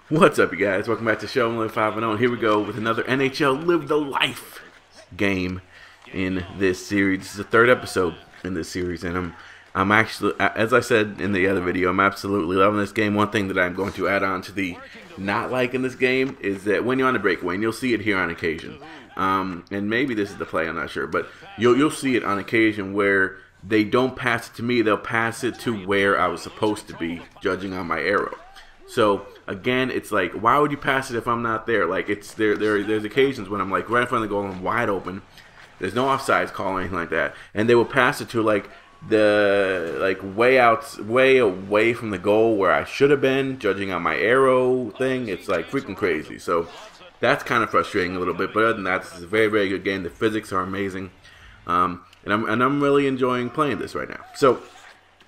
What's up, you guys? Welcome back to Show Live 5 and 0. Here we go with another NHL Live the Life game in this series. This is the third episode in this series, and I'm actually, as I said in the other video, I'm absolutely loving this game. One thing that I'm going to add on to the not liking this game is that when you're on a breakaway, and you'll see it here on occasion, and maybe this is the play, I'm not sure, but you'll see it on occasion where they don't pass it to me, they'll pass it to where I was supposed to be, judging on my arrow. So again, it's like, why would you pass it if I'm not there? Like, it's there's occasions when I'm like right in front of the goal, I'm wide open, there's no offsides call or anything like that, and they will pass it to like way away from the goal where I should have been, judging on my arrow thing. It's like freaking crazy. So that's kind of frustrating a little bit, but other than that, this is a very, very good game. The physics are amazing, and I'm really enjoying playing this right now. So,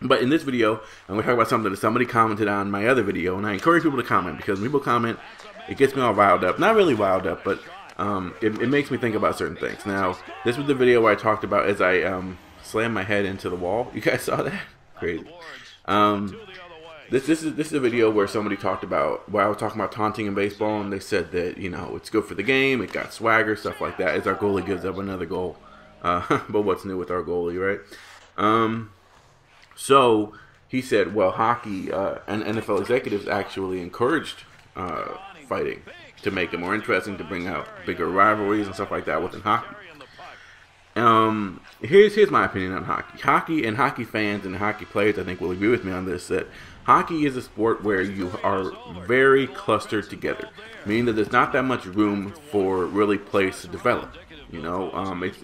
but in this video, I'm going to talk about something that somebody commented on my other video, and I encourage people to comment, because when people comment, it gets me all riled up. Not really riled up, but it makes me think about certain things. Now, this was the video where I talked about as I slammed my head into the wall. You guys saw that? Crazy. This is a video where somebody talked about, where I was talking about taunting in baseball, and they said that, you know, it's good for the game, it got swagger, stuff like that, as our goalie gives up another goal. But what's new with our goalie, right? So he said, well, hockey and NFL executives actually encouraged fighting to make it more interesting, to bring out bigger rivalries and stuff like that within hockey. Here's my opinion on hockey. Hockey and hockey fans and hockey players, I think, will agree with me on this, that hockey is a sport where you are very clustered together, meaning that there's not that much room for really plays to develop. You know,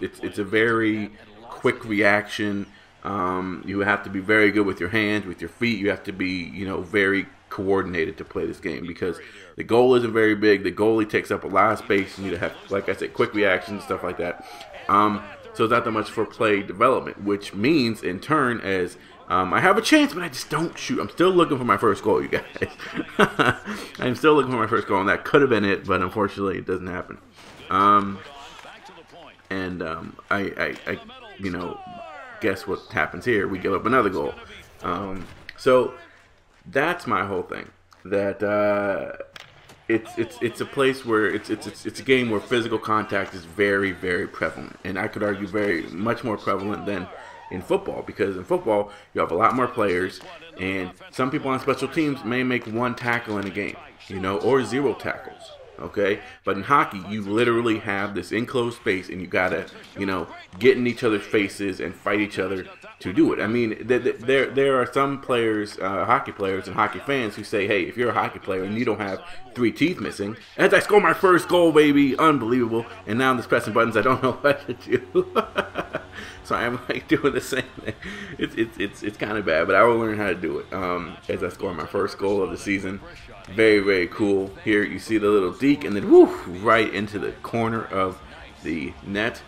it's a very quick reaction. You have to be very good with your hands, with your feet. You have to be, you know, very coordinated to play this game, because the goal isn't very big. The goalie takes up a lot of space. You need to have, like I said, quick reactions, stuff like that. So it's not that much for play development, which means in turn, as I have a chance, but I just don't shoot. I'm still looking for my first goal, you guys. I'm still looking for my first goal, and that could have been it, but unfortunately it doesn't happen. I you know, guess what happens here? We give up another goal. So that's my whole thing. That it's a place where it's a game where physical contact is very, very prevalent, and I could argue very much more prevalent than in football, because in football you have a lot more players, and some people on special teams may make one tackle in a game, you know, or 0 tackles. Okay, but in hockey, you literally have this enclosed space, and you gotta, you know, get in each other's faces and fight each other to do it. I mean, there are some players, hockey players and hockey fans, who say, hey, if you're a hockey player and you don't have 3 teeth missing, as I score my first goal, baby, unbelievable, and now I'm just pressing buttons I don't know what to do. So I'm like doing the same thing. It's kind of bad, but I will learn how to do it as I score my first goal of the season. Very, very cool. Here you see the little deke, and then whoo, right into the corner of the net.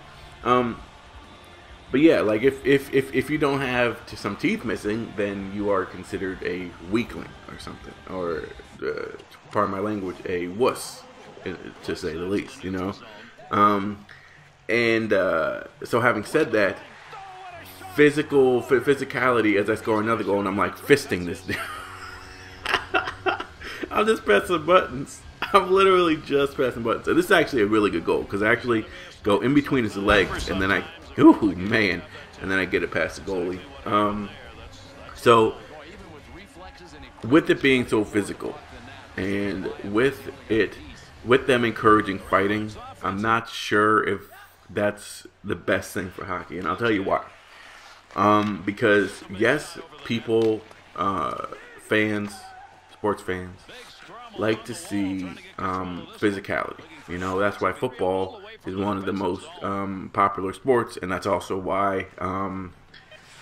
But yeah, like if you don't have some teeth missing, then you are considered a weakling or something, or pardon my language, a wuss, to say the least. You know. So having said that, physicality, as I score another goal, and I'm like fisting this dude. I'm just pressing buttons. I'm literally just pressing buttons. So this is actually a really good goal, because I actually go in between his legs, and then ooh, man, and then I get it past the goalie. So with it being so physical, and with them encouraging fighting, I'm not sure if that's the best thing for hockey, and I'll tell you why. Because yes, people, fans, sports fans, like to see physicality. You know, that's why football is one of the most popular sports, and that's also why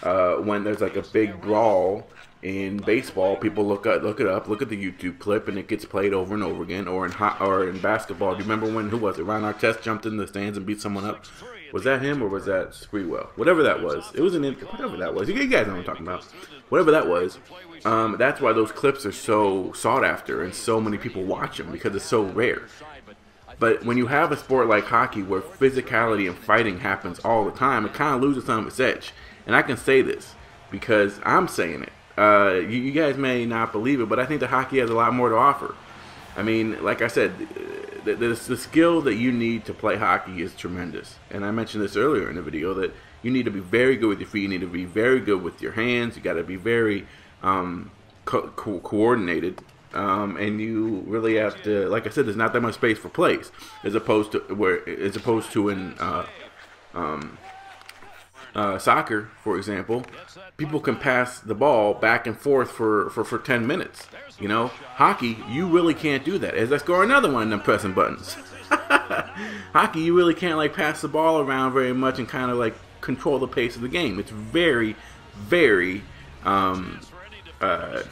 when there's like a big brawl in baseball, people look it up, look at the YouTube clip, and it gets played over and over again. Or in basketball, do you remember when, who was it? Ron Artest jumped in the stands and beat someone up. Was that him, or was that Spreewell? Whatever that was, it was whatever that was. You guys know what I'm talking about. Whatever that was. That's why those clips are so sought after, and so many people watch them, because it's so rare. But when you have a sport like hockey, where physicality and fighting happens all the time, it kind of loses some of its edge. And I can say this because I'm saying it. You guys may not believe it, but I think that hockey has a lot more to offer. I mean, like I said, the skill that you need to play hockey is tremendous. And I mentioned this earlier in the video that you need to be very good with your feet. You need to be very good with your hands. You got to be very coordinated. And you really have to, like I said, there's not that much space for plays as opposed to in soccer, for example. People can pass the ball back and forth for 10 minutes. You know, hockey, you really can't do that. As I score another one of them pressing buttons. Hockey, you really can't like pass the ball around very much and kind of like control the pace of the game. It's very, very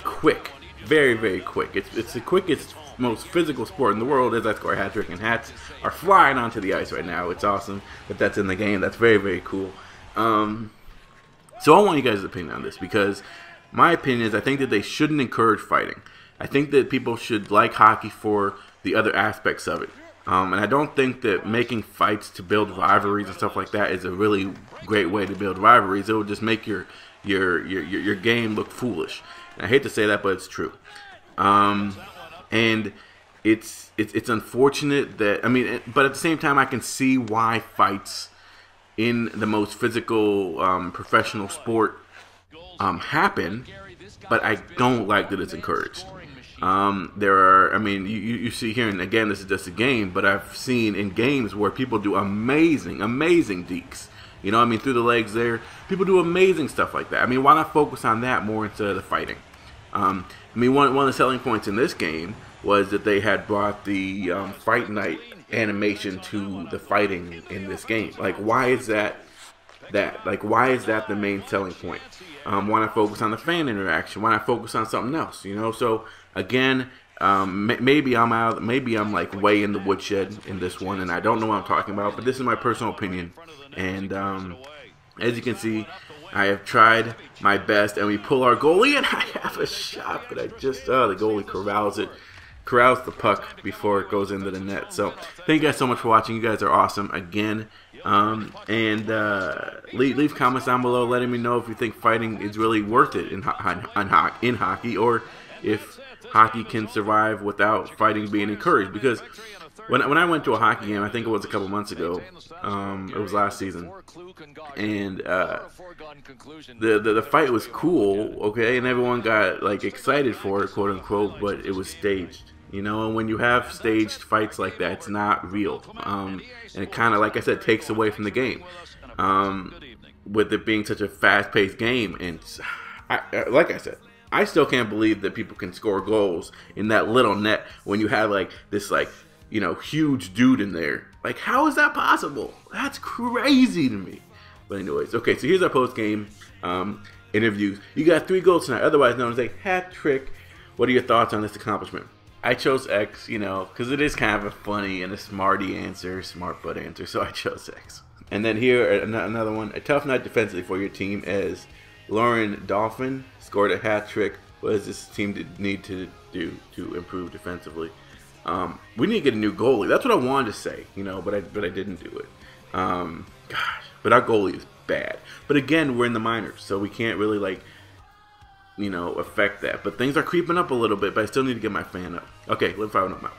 quick. Very, very quick. It's the quickest, most physical sport in the world. As I score a hat trick, and hats are flying onto the ice right now. It's awesome that that's in the game. That's very, very cool. So I want you guys' opinion on this, because my opinion is I think that they shouldn't encourage fighting. I think that people should like hockey for the other aspects of it. And I don't think that making fights to build rivalries and stuff like that is a really great way to build rivalries. It will just make your game look foolish. And I hate to say that, but it's true. And it's unfortunate that, I mean, but at the same time, I can see why fights in the most physical professional sport happen, but I don't like that it's encouraged. There are, I mean, you see here, and again, this is just a game, but I've seen in games where people do amazing dekes. You know, I mean, through the legs there, people do amazing stuff like that. I mean, why not focus on that more instead of the fighting? I mean, one of the selling points in this game was that they had brought the Fight Night animation to the fighting in this game. Like, why is that? Like, why is that the main selling point? Why not focus on the fan interaction? Why not focus on something else? You know, so again, maybe I'm like way in the woodshed in this one, and I don't know what I'm talking about. But this is my personal opinion, and as you can see, I have tried my best, and we pull our goalie, and I have a shot, but I just the goalie corrals the puck before it goes into the net. So thank you guys so much for watching. You guys are awesome again. Leave comments down below letting me know if you think fighting is really worth it in hockey, or if hockey can survive without fighting being encouraged. Because when I went to a hockey game, I think it was a couple months ago, it was last season, and the fight was cool, okay, and everyone got like excited for it, quote unquote, but it was staged. You know, and when you have staged fights like that, it's not real. And it kind of, like I said, takes away from the game. With it being such a fast-paced game. And like I said, I still can't believe that people can score goals in that little net when you have, like, this, like, you know, huge dude in there. Like, how is that possible? That's crazy to me. But anyways, okay, so here's our post-game interviews. You got 3 goals tonight, otherwise known as a hat trick. What are your thoughts on this accomplishment? I chose X, you know, because it is kind of a funny and a smart butt answer, so I chose X. And then here, another one. A tough night defensively for your team as Lauren Dolphin scored a hat trick. What does this team need to do to improve defensively? We need to get a new goalie. That's what I wanted to say, you know, but I didn't do it. Gosh, but our goalie is bad. But again, we're in the minors, so we can't really, like, you know, affect that. But things are creeping up a little bit, but I still need to get my fan up. Okay, live 5 and up.